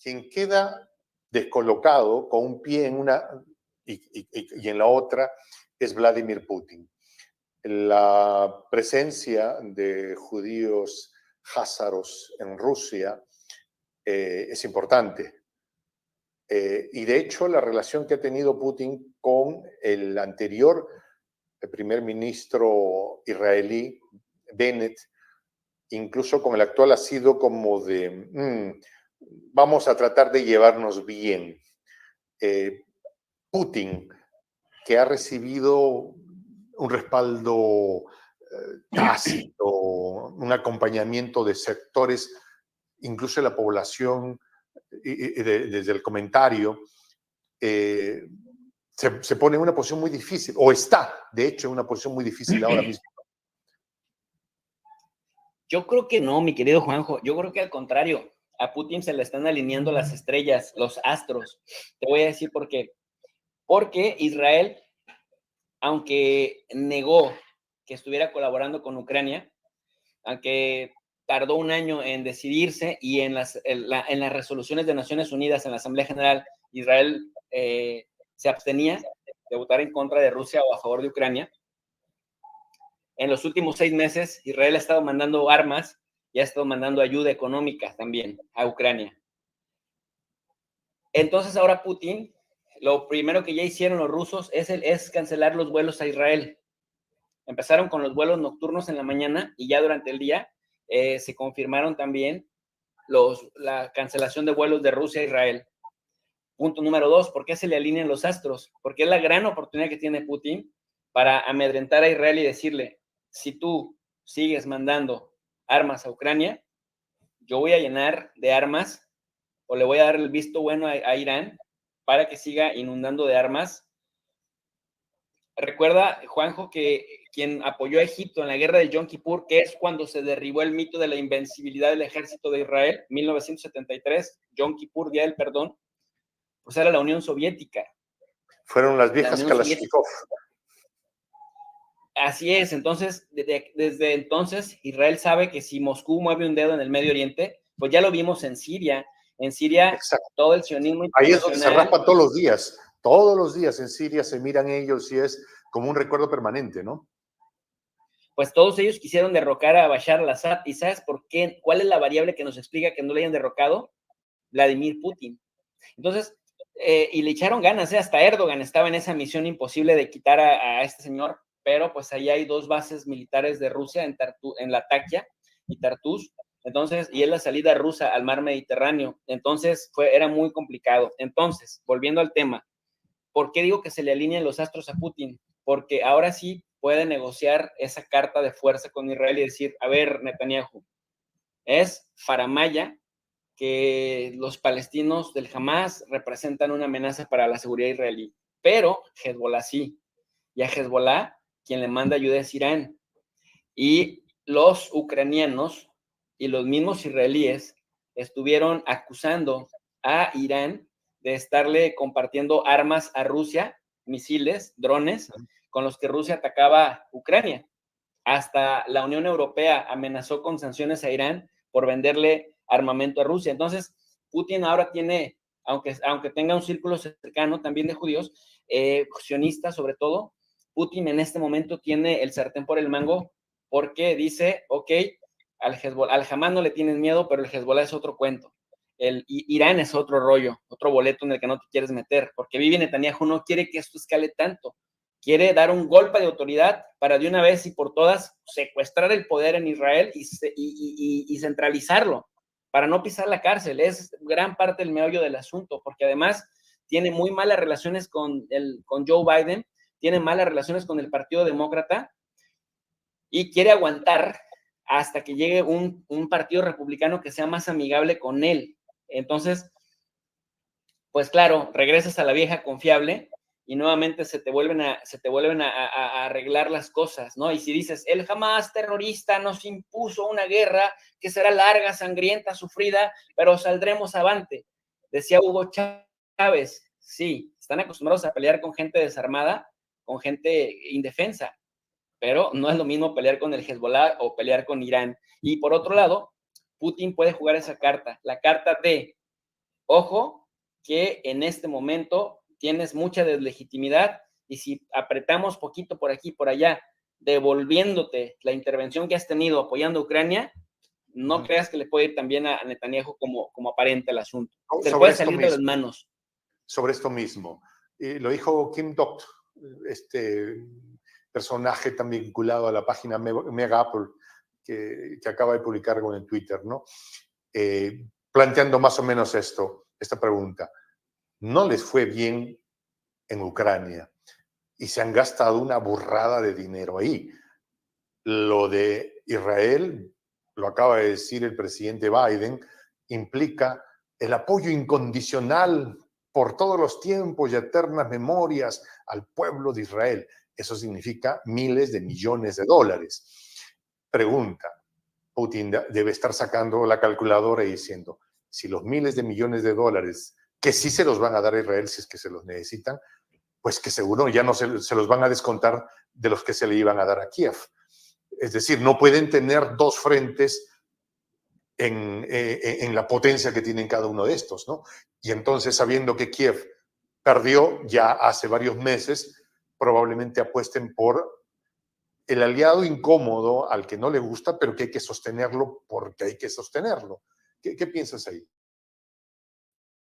quien queda descolocado con un pie en una y en la otra es Vladimir Putin. La presencia de judíos házaros en Rusia es importante. Y de hecho, la relación que ha tenido Putin con el anterior primer ministro israelí, Bennett, incluso con el actual, ha sido como de vamos a tratar de llevarnos bien. Putin, que ha recibido un respaldo tácito, un acompañamiento de sectores, incluso de la población, desde el comentario, se pone en una posición muy difícil, o está, de hecho, en una posición muy difícil ahora mismo. Yo creo que no, mi querido Juanjo. Yo creo que al contrario, a Putin se le están alineando las estrellas, los astros. Te voy a decir por qué. Porque Israel, aunque negó que estuviera colaborando con Ucrania, aunque tardó un año en decidirse y en las resoluciones de Naciones Unidas en la Asamblea General, Israel se abstenía de votar en contra de Rusia o a favor de Ucrania. En los últimos 6 meses, Israel ha estado mandando armas y ha estado mandando ayuda económica también a Ucrania. Entonces ahora Putin, lo primero que ya hicieron los rusos es cancelar los vuelos a Israel. Empezaron con los vuelos nocturnos en la mañana y ya durante el día se confirmaron también la cancelación de vuelos de Rusia a Israel. Punto número 2, ¿por qué se le alinean los astros? Porque es la gran oportunidad que tiene Putin para amedrentar a Israel y decirle, si tú sigues mandando armas a Ucrania, yo voy a llenar de armas o le voy a dar el visto bueno a Irán para que siga inundando de armas. Recuerda, Juanjo, que quien apoyó a Egipto en la guerra del Yom Kippur, que es cuando se derribó el mito de la invencibilidad del ejército de Israel, 1973, Yom Kippur, Día del Perdón, pues era la Unión Soviética. Fueron las viejas Kalashnikov. Así es, entonces, desde entonces, Israel sabe que si Moscú mueve un dedo en el Medio Oriente, pues ya lo vimos en Siria. En Siria, exacto, todo el sionismo internacional. Ahí es donde se raspa todos los días en Siria se miran ellos y es como un recuerdo permanente, ¿no? Pues todos ellos quisieron derrocar a Bashar al-Assad, ¿y sabes por qué? ¿Cuál es la variable que nos explica que no le hayan derrocado? Vladimir Putin. Entonces, y le echaron ganas, hasta Erdogan estaba en esa misión imposible de quitar a este señor, pero pues ahí hay 2 bases militares de Rusia en Latakia y Tartus, entonces, y es la salida rusa al mar Mediterráneo, entonces era muy complicado. Entonces, volviendo al tema, ¿por qué digo que se le alinean los astros a Putin? Porque ahora sí puede negociar esa carta de fuerza con Israel y decir, a ver, Netanyahu, es faramaya que los palestinos del Hamas representan una amenaza para la seguridad israelí, pero Hezbollah sí, y a Hezbollah quien le manda ayuda es Irán, y los ucranianos y los mismos israelíes estuvieron acusando a Irán de estarle compartiendo armas a Rusia, misiles, drones, con los que Rusia atacaba Ucrania. Hasta la Unión Europea amenazó con sanciones a Irán por venderle armamento a Rusia. Entonces, Putin ahora tiene, aunque tenga un círculo cercano también de judíos, sionistas sobre todo, Putin en este momento tiene el sartén por el mango porque dice, ok, al Hamas no le tienes miedo, pero el Hezbollah es otro cuento. Irán es otro rollo, otro boleto en el que no te quieres meter, porque Bibi Netanyahu no quiere que esto escale tanto. Quiere dar un golpe de autoridad para de una vez y por todas secuestrar el poder en Israel y centralizarlo, para no pisar la cárcel. Es gran parte del meollo del asunto, porque además tiene muy malas relaciones con Joe Biden, tiene malas relaciones con el Partido Demócrata y quiere aguantar hasta que llegue un partido republicano que sea más amigable con él. Entonces, pues claro, regresas a la vieja confiable y nuevamente se te vuelven a arreglar las cosas, ¿no? Y si dices, el Hamas terrorista nos impuso una guerra que será larga, sangrienta, sufrida, pero saldremos avante. Decía Hugo Chávez, sí, están acostumbrados a pelear con gente desarmada, con gente indefensa, pero no es lo mismo pelear con el Hezbollah o pelear con Irán. Y por otro lado, Putin puede jugar esa carta, la carta de Ojo, que en este momento tienes mucha deslegitimidad y si apretamos poquito por aquí, por allá, devolviéndote la intervención que has tenido apoyando a Ucrania, no creas que le puede ir también a Netanyahu como aparenta el asunto. Se le puede salir de las manos. Sobre esto mismo. Lo dijo Kim Dot, este personaje tan vinculado a la página Mega Apple que acaba de publicar algo en Twitter, ¿no? Planteando más o menos esta pregunta. No les fue bien en Ucrania y se han gastado una burrada de dinero ahí. Lo de Israel, lo acaba de decir el presidente Biden, implica el apoyo incondicional por todos los tiempos y eternas memorias al pueblo de Israel. Eso significa miles de millones de dólares. Pregunta, Putin debe estar sacando la calculadora y diciendo, si los miles de millones de dólares, que sí se los van a dar a Israel si es que se los necesitan, pues que seguro ya no se los van a descontar de los que se le iban a dar a Kiev. Es decir, no pueden tener dos frentes en la potencia que tienen cada uno de estos, ¿no? Y entonces, sabiendo que Kiev perdió ya hace varios meses, probablemente apuesten por el aliado incómodo al que no le gusta, pero que hay que sostenerlo porque hay que sostenerlo. ¿Qué piensas ahí?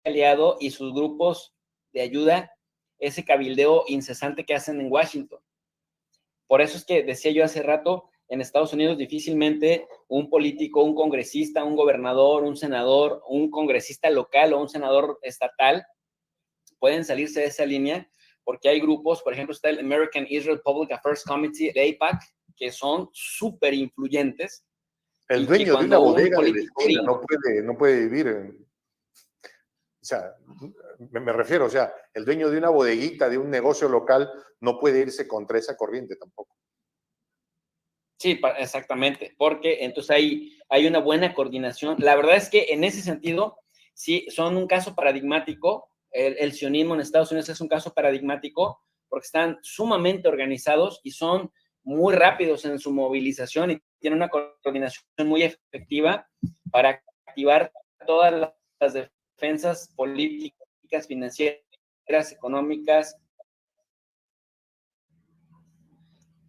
Aliado y sus grupos de ayuda, ese cabildeo incesante que hacen en Washington. Por eso es que decía yo hace rato, en Estados Unidos difícilmente un político, un congresista, un gobernador, un senador, un congresista local o un senador estatal pueden salirse de esa línea porque hay grupos, por ejemplo, está el American Israel Public Affairs Committee, de AIPAC, que son súper influyentes. El dueño de una bodega de la esquina no puede vivir en... O sea, me refiero, o sea, el dueño de una bodeguita, de un negocio local, no puede irse contra esa corriente tampoco. Sí, exactamente, porque entonces hay una buena coordinación. La verdad es que en ese sentido, sí, son un caso paradigmático. El sionismo en Estados Unidos es un caso paradigmático porque están sumamente organizados y son muy rápidos en su movilización y tienen una coordinación muy efectiva para activar todas las defensas políticas, financieras, económicas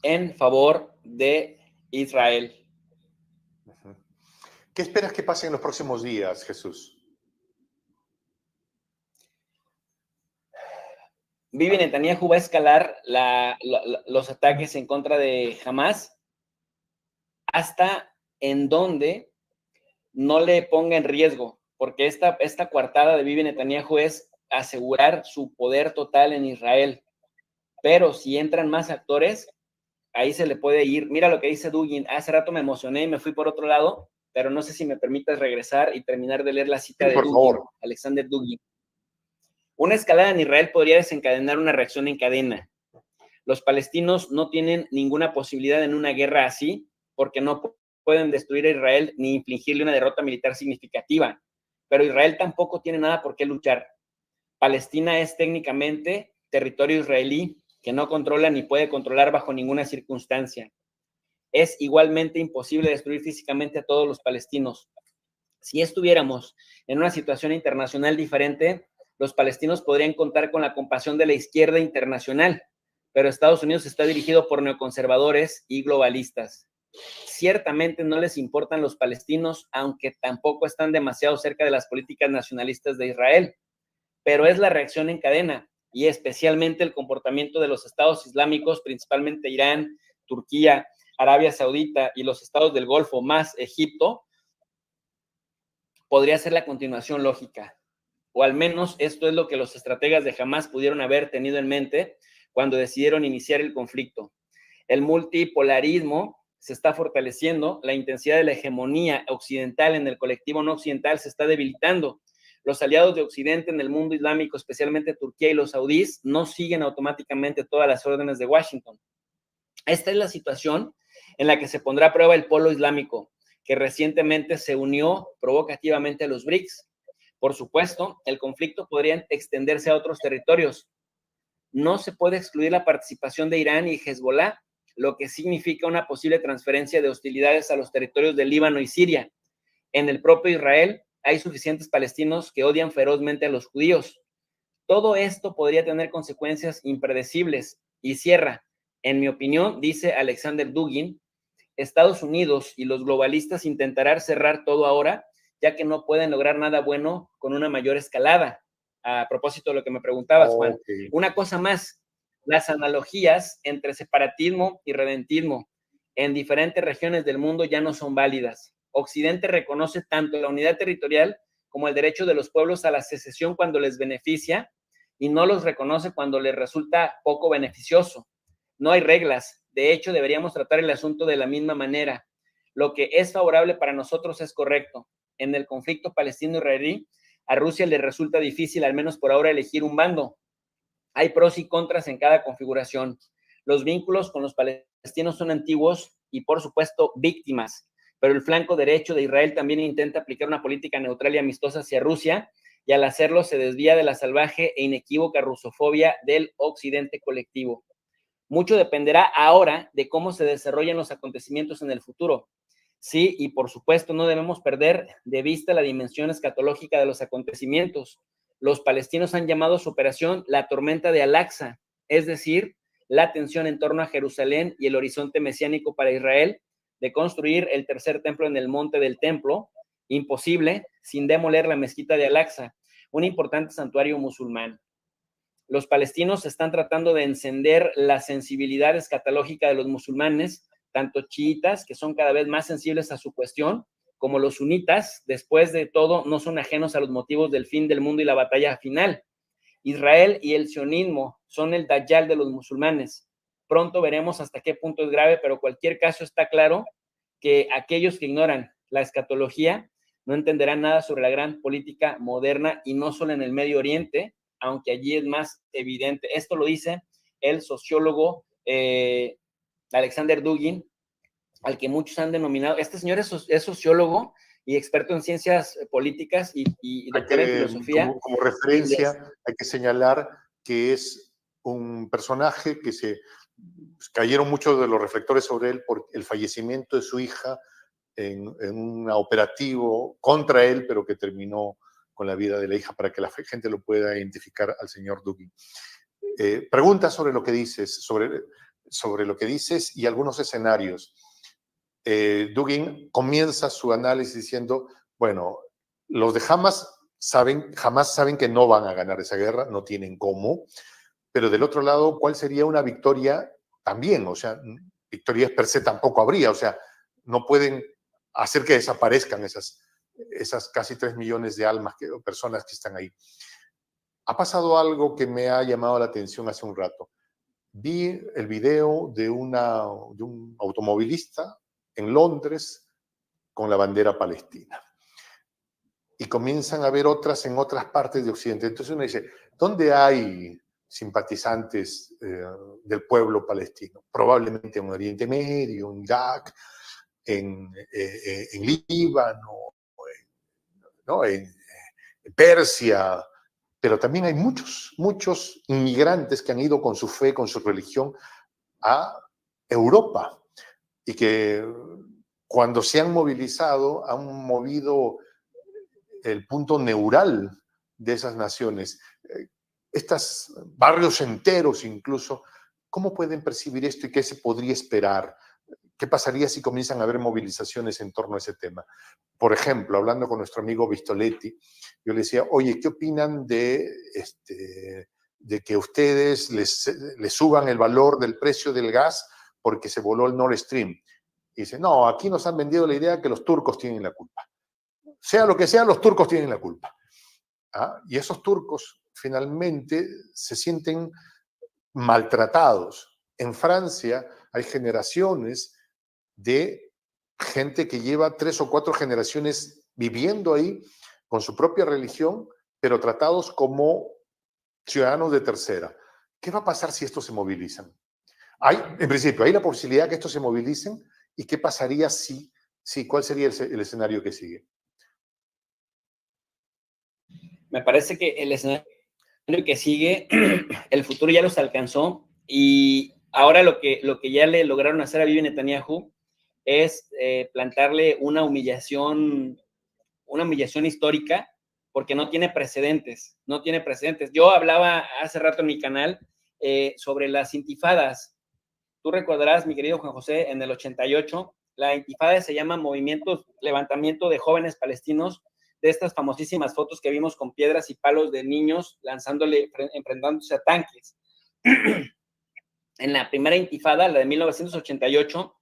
en favor de Israel. ¿Qué esperas que pase en los próximos días, Jesús? Bibi Netanyahu va a escalar los ataques en contra de Hamas hasta en donde no le ponga en riesgo, porque esta coartada de Bibi Netanyahu es asegurar su poder total en Israel. Pero si entran más actores, ahí se le puede ir. Mira lo que dice Dugin. Hace rato me emocioné y me fui por otro lado, pero no sé si me permitas regresar y terminar de leer la cita de Dugin, favor. Alexander Dugin. Una escalada en Israel podría desencadenar una reacción en cadena. Los palestinos no tienen ninguna posibilidad en una guerra así porque no pueden destruir a Israel ni infligirle una derrota militar significativa. Pero Israel tampoco tiene nada por qué luchar. Palestina es técnicamente territorio israelí que no controla ni puede controlar bajo ninguna circunstancia. Es igualmente imposible destruir físicamente a todos los palestinos. Si estuviéramos en una situación internacional diferente, los palestinos podrían contar con la compasión de la izquierda internacional, pero Estados Unidos está dirigido por neoconservadores y globalistas. Ciertamente no les importan los palestinos, aunque tampoco están demasiado cerca de las políticas nacionalistas de Israel, pero es la reacción en cadena y especialmente el comportamiento de los estados islámicos, principalmente Irán, Turquía, Arabia Saudita y los estados del Golfo, más Egipto, podría ser la continuación lógica. O al menos esto es lo que los estrategas de Hamás pudieron haber tenido en mente cuando decidieron iniciar el conflicto. El multipolarismo se está fortaleciendo, la intensidad de la hegemonía occidental en el colectivo no occidental se está debilitando. Los aliados de Occidente en el mundo islámico, especialmente Turquía y los saudíes, no siguen automáticamente todas las órdenes de Washington. Esta es la situación en la que se pondrá a prueba el polo islámico, que recientemente se unió provocativamente a los BRICS. Por supuesto, el conflicto podría extenderse a otros territorios. No se puede excluir la participación de Irán y Hezbollah, lo que significa una posible transferencia de hostilidades a los territorios de Líbano y Siria. En el propio Israel, hay suficientes palestinos que odian ferozmente a los judíos. Todo esto podría tener consecuencias impredecibles. Y cierra, en mi opinión, dice Alexander Dugin, Estados Unidos y los globalistas intentarán cerrar todo ahora, ya que no pueden lograr nada bueno con una mayor escalada. A propósito de lo que me preguntabas, Juan. Okay. Una cosa más, las analogías entre separatismo y redentismo en diferentes regiones del mundo ya no son válidas. Occidente reconoce tanto la unidad territorial como el derecho de los pueblos a la secesión cuando les beneficia y no los reconoce cuando les resulta poco beneficioso. No hay reglas. De hecho, deberíamos tratar el asunto de la misma manera. Lo que es favorable para nosotros es correcto. En el conflicto palestino-israelí, a Rusia le resulta difícil, al menos por ahora, elegir un bando. Hay pros y contras en cada configuración. Los vínculos con los palestinos son antiguos y, por supuesto, víctimas. Pero el flanco derecho de Israel también intenta aplicar una política neutral y amistosa hacia Rusia, y al hacerlo se desvía de la salvaje e inequívoca rusofobia del occidente colectivo. Mucho dependerá ahora de cómo se desarrollen los acontecimientos en el futuro. Sí, y por supuesto no debemos perder de vista la dimensión escatológica de los acontecimientos. Los palestinos han llamado su operación la tormenta de Al-Aqsa, es decir, la tensión en torno a Jerusalén y el horizonte mesiánico para Israel de construir el tercer templo en el monte del templo, imposible sin demoler la mezquita de Al-Aqsa, un importante santuario musulmán. Los palestinos están tratando de encender la sensibilidad escatológica de los musulmanes, tanto chiitas, que son cada vez más sensibles a su cuestión, como los sunitas, después de todo, no son ajenos a los motivos del fin del mundo y la batalla final. Israel y el sionismo son el dayal de los musulmanes. Pronto veremos hasta qué punto es grave, pero en cualquier caso está claro que aquellos que ignoran la escatología no entenderán nada sobre la gran política moderna, y no solo en el Medio Oriente, aunque allí es más evidente. Esto lo dice el sociólogo Alexander Dugin, al que muchos han denominado, este señor es sociólogo y experto en ciencias políticas y doctor en filosofía. Como referencia, hay que señalar que es un personaje que cayeron muchos de los reflectores sobre él por el fallecimiento de su hija en un operativo contra él, pero que terminó con la vida de la hija, para que la gente lo pueda identificar al señor Dugin. Preguntas sobre lo que dices, sobre lo que dices y algunos escenarios. Dugin comienza su análisis diciendo, bueno, los de Hamas jamás saben que no van a ganar esa guerra, no tienen cómo, pero del otro lado, ¿cuál sería una victoria también? O sea, victorias per se tampoco habría, o sea, no pueden hacer que desaparezcan esas casi 3 millones de almas, personas que están ahí. Ha pasado algo que me ha llamado la atención hace un rato. Vi el video de un automovilista en Londres con la bandera palestina. Y comienzan a haber otras en otras partes de Occidente. Entonces uno dice, ¿dónde hay simpatizantes del pueblo palestino? Probablemente en Oriente Medio, en Irak, en Líbano, ¿no? en Persia, pero también hay muchos inmigrantes que han ido con su fe, con su religión a Europa y que cuando se han movilizado han movido el punto neural de esas naciones. Estos barrios enteros incluso, ¿cómo pueden percibir esto y qué se podría esperar? ¿Qué pasaría si comienzan a haber movilizaciones en torno a ese tema? Por ejemplo, hablando con nuestro amigo Vistoletti, yo le decía, oye, ¿qué opinan de que ustedes les suban el valor del precio del gas porque se voló el Nord Stream? Y dice, no, aquí nos han vendido la idea que los turcos tienen la culpa. Sea lo que sea, los turcos tienen la culpa. ¿Ah? Y esos turcos finalmente se sienten maltratados. En Francia hay generaciones de gente que lleva 3 o 4 generaciones viviendo ahí con su propia religión, pero tratados como ciudadanos de tercera. ¿Qué va a pasar si estos se movilizan? En principio, hay la posibilidad que estos se movilicen, y qué pasaría ¿cuál sería el escenario que sigue? Me parece que el escenario que sigue, el futuro ya los alcanzó, y ahora lo que ya le lograron hacer a Bibi Netanyahu es plantarle una humillación una humillación histórica porque no tiene precedentes, no tiene precedentes. Yo hablaba hace rato en mi canal sobre las intifadas. Tú recordarás, mi querido Juan José, en el 88, la intifada se llama levantamiento de jóvenes palestinos, de estas famosísimas fotos que vimos con piedras y palos de niños enfrentándose a tanques. En la primera intifada, la de 1988,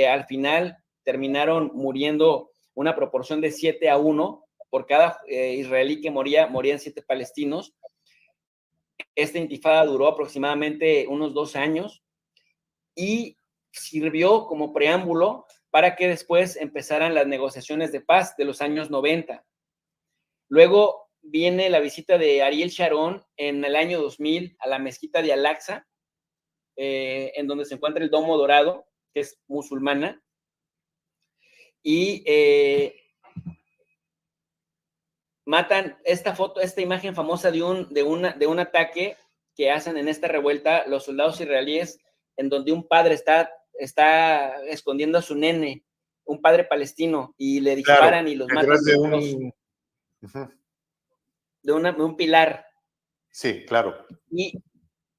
al final terminaron muriendo una proporción de 7-1, por cada israelí que morían 7 palestinos. Esta intifada duró aproximadamente unos 2 años y sirvió como preámbulo para que después empezaran las negociaciones de paz de los años 90. Luego viene la visita de Ariel Sharon en el año 2000 a la mezquita de Al-Aqsa, en donde se encuentra el Domo Dorado, que es musulmana, y matan esta imagen famosa de un ataque que hacen en esta revuelta los soldados israelíes, en donde un padre está escondiendo a su nene, un padre palestino, y le disparan y los matan de un pilar. Sí, claro. Y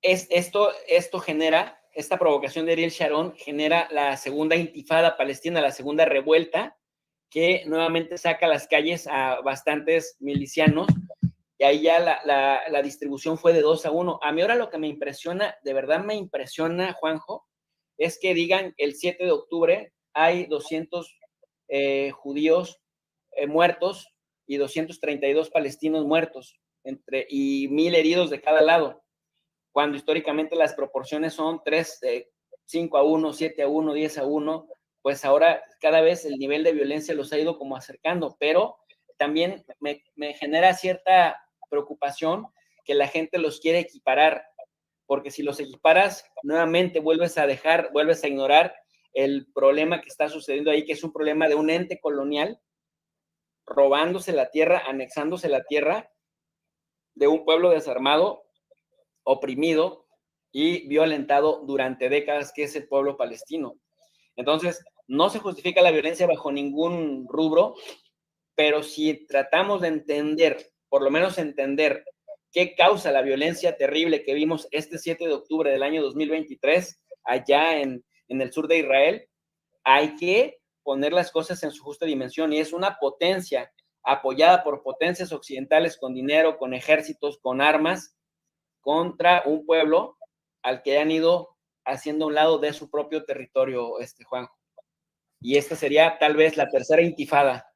esto genera, esta provocación de Ariel Sharon genera la segunda intifada palestina, la segunda revuelta, que nuevamente saca a las calles a bastantes milicianos, y ahí ya la distribución fue de 2-1. A mí ahora lo que me impresiona, de verdad me impresiona, Juanjo, es que digan el 7 de octubre hay 200 judíos muertos y 232 palestinos muertos, y 1,000 heridos de cada lado, cuando históricamente las proporciones son 5-1, 7-1, 10-1, pues ahora cada vez el nivel de violencia los ha ido como acercando, pero también me genera cierta preocupación que la gente los quiere equiparar, porque si los equiparas, nuevamente vuelves a ignorar el problema que está sucediendo ahí, que es un problema de un ente colonial robándose la tierra, anexándose la tierra de un pueblo desarmado, oprimido y violentado durante décadas, que es el pueblo palestino. Entonces, no se justifica la violencia bajo ningún rubro, pero si tratamos de entender, por lo menos entender, qué causa la violencia terrible que vimos este 7 de octubre del año 2023, allá en el sur de Israel, hay que poner las cosas en su justa dimensión, y es una potencia apoyada por potencias occidentales con dinero, con ejércitos, con armas, contra un pueblo al que han ido haciendo a un lado de su propio territorio, Juanjo. Y esta sería tal vez la tercera intifada.